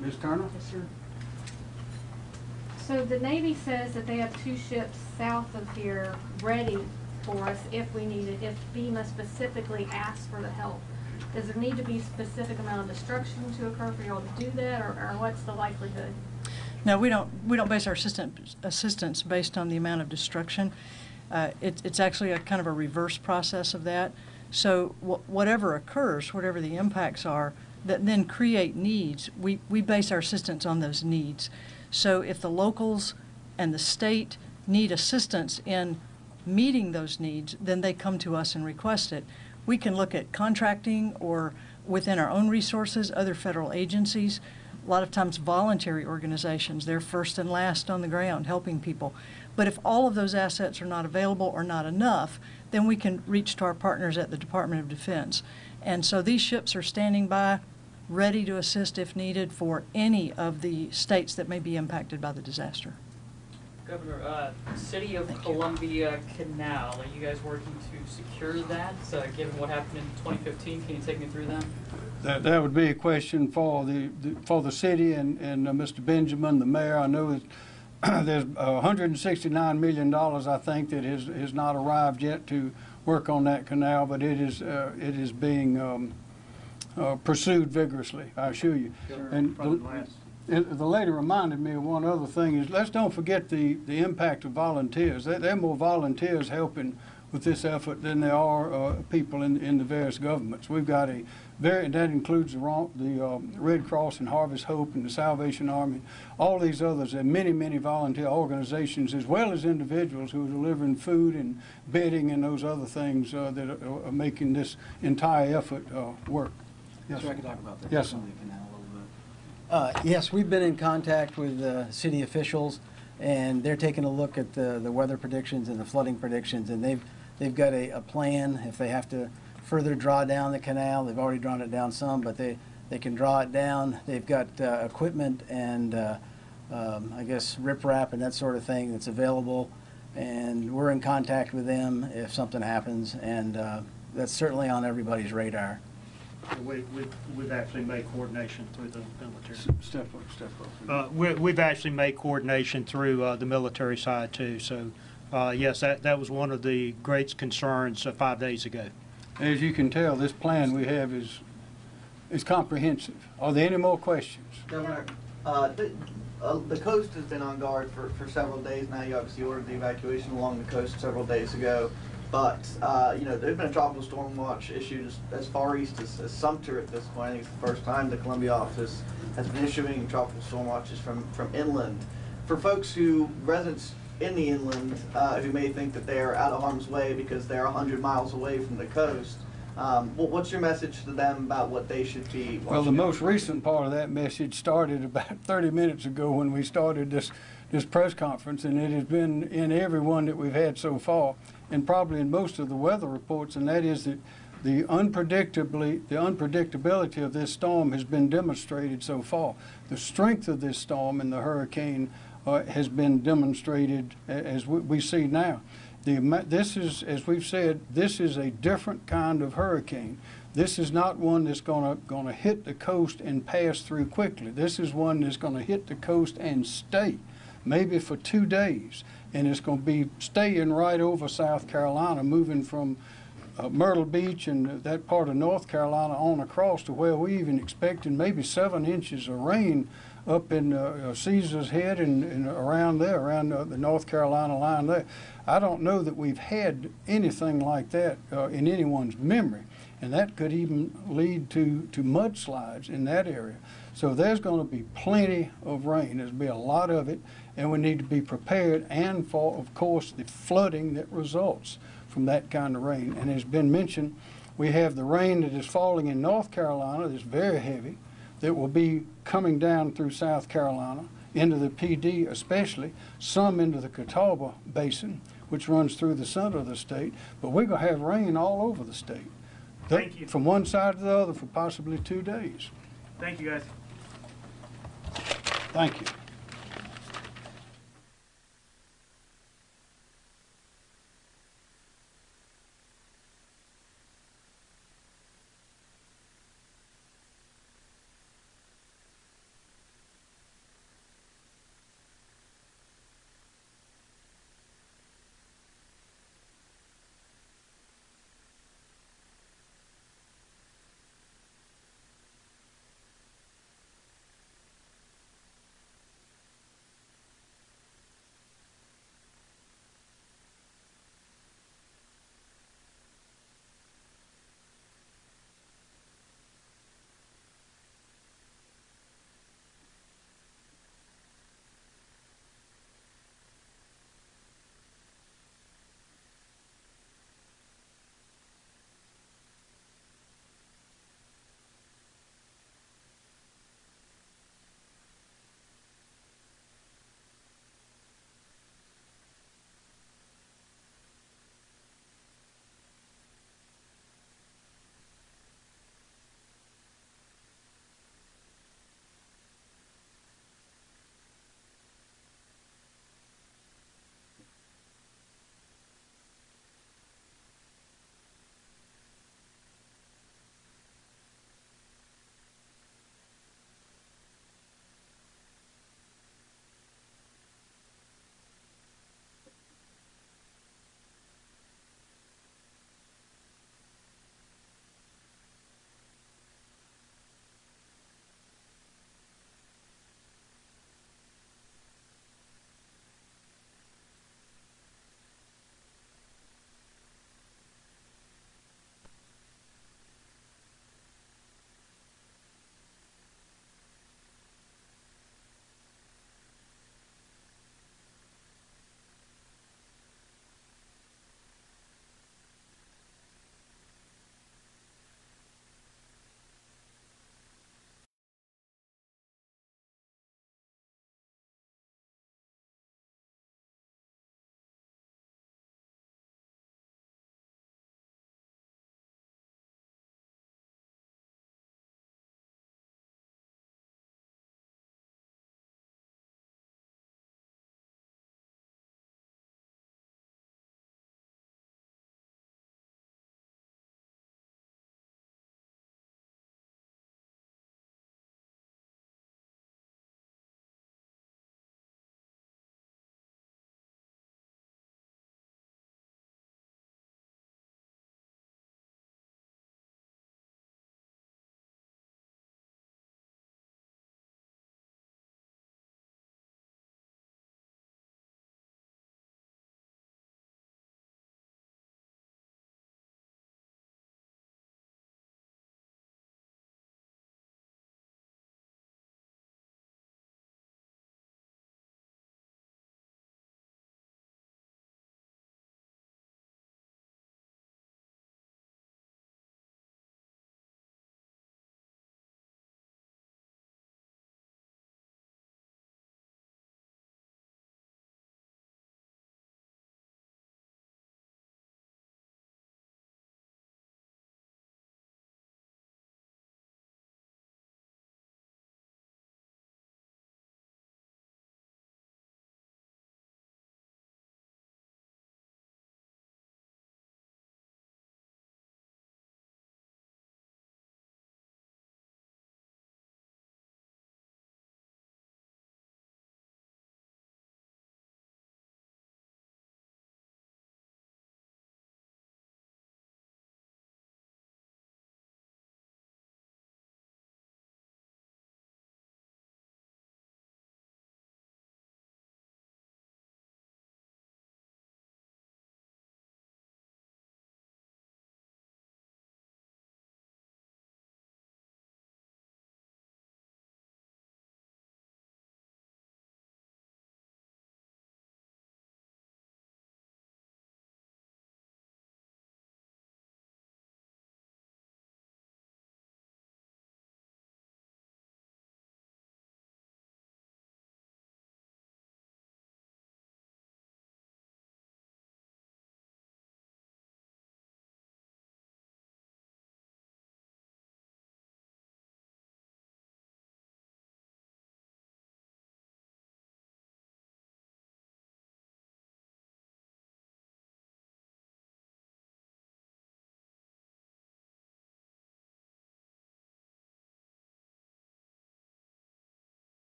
Ms. Turner? Yes, sir. So the Navy says that they have 2 ships south of here ready for us if we need it, if FEMA specifically asks for the help. Does there need to be a specific amount of destruction to occur for you all to do that, or what's the likelihood? No, we don't base our assistance based on the amount of destruction. It's actually a kind of a reverse process of that. So whatever occurs, whatever the impacts are that then create needs, we base our assistance on those needs. So if the locals and the state need assistance in meeting those needs, then they come to us and request it. We can look at contracting or within our own resources, other federal agencies, a lot of times voluntary organizations. They're first and last on the ground helping people. But if all of those assets are not available or not enough, then we can reach to our partners at the Department of Defense. And so these ships are standing by ready to assist if needed for any of the states that may be impacted by the disaster. Governor, City of Columbia Canal, are you guys working to secure that, given what happened in 2015? Can you take me through that? That would be a question for the city and Mr. Benjamin, the mayor. I know that there's $169 million, I think, that has not arrived yet to work on that canal, but it is being pursued vigorously, I assure you. And the lady reminded me of one other thing is let's don't forget the impact of volunteers. There are more volunteers helping with this effort than there are people in the various governments. We've got and that includes the Red Cross and Harvest Hope and the Salvation Army, all these others, and many volunteer organizations as well as individuals who are delivering food and bedding and those other things that are making this entire effort work. Yes, sir, I can talk about that. Yes, sir. Yes, we've been in contact with city officials, and they're taking a look at the weather predictions and the flooding predictions, and they've got a plan if they have to further draw down the canal. They've already drawn it down some, but they can draw it down. They've got equipment and I guess riprap and that sort of thing that's available, and we're in contact with them if something happens, and that's certainly on everybody's radar. We've actually made coordination through the military. Step up. We've actually made coordination through the military side too. So, yes, that was one of the great concerns 5 days ago. As you can tell, this plan we have is comprehensive. Are there any more questions? Governor, the coast has been on guard for several days now. You obviously ordered the evacuation along the coast several days ago. But, there's been a tropical storm watch issued as far east as Sumter at this point. I think it's the first time the Columbia office has been issuing tropical storm watches from inland. For folks residents in the inland, who may think that they're out of harm's way because they're 100 miles away from the coast, what's your message to them about what they should be watching? Well, the most recent part of that message started about 30 minutes ago when we started this press conference, and it has been in every one that we've had so far, and probably in most of the weather reports, and that is that the unpredictability of this storm has been demonstrated so far. The strength of this storm and the hurricane has been demonstrated as we see now. This is, as we've said, this is a different kind of hurricane. This is not one that's going to hit the coast and pass through quickly. This is one that's going to hit the coast and stay, maybe for 2 days. And it's going to be staying right over South Carolina, moving from Myrtle Beach and that part of North Carolina on across to where we even expecting maybe 7 inches of rain up in Caesar's Head and around there, around the North Carolina line there. I don't know that we've had anything like that in anyone's memory, and that could even lead to mudslides in that area. So there's going to be plenty of rain. There's going to be a lot of it, and we need to be prepared, and for, of course, the flooding that results from that kind of rain. And as been mentioned, we have the rain that is falling in North Carolina that's very heavy, that will be coming down through South Carolina, into the PD especially, some into the Catawba Basin, which runs through the center of the state. But we're going to have rain all over the state. Thank you. From one side to the other for possibly 2 days. Thank you, guys. Thank you.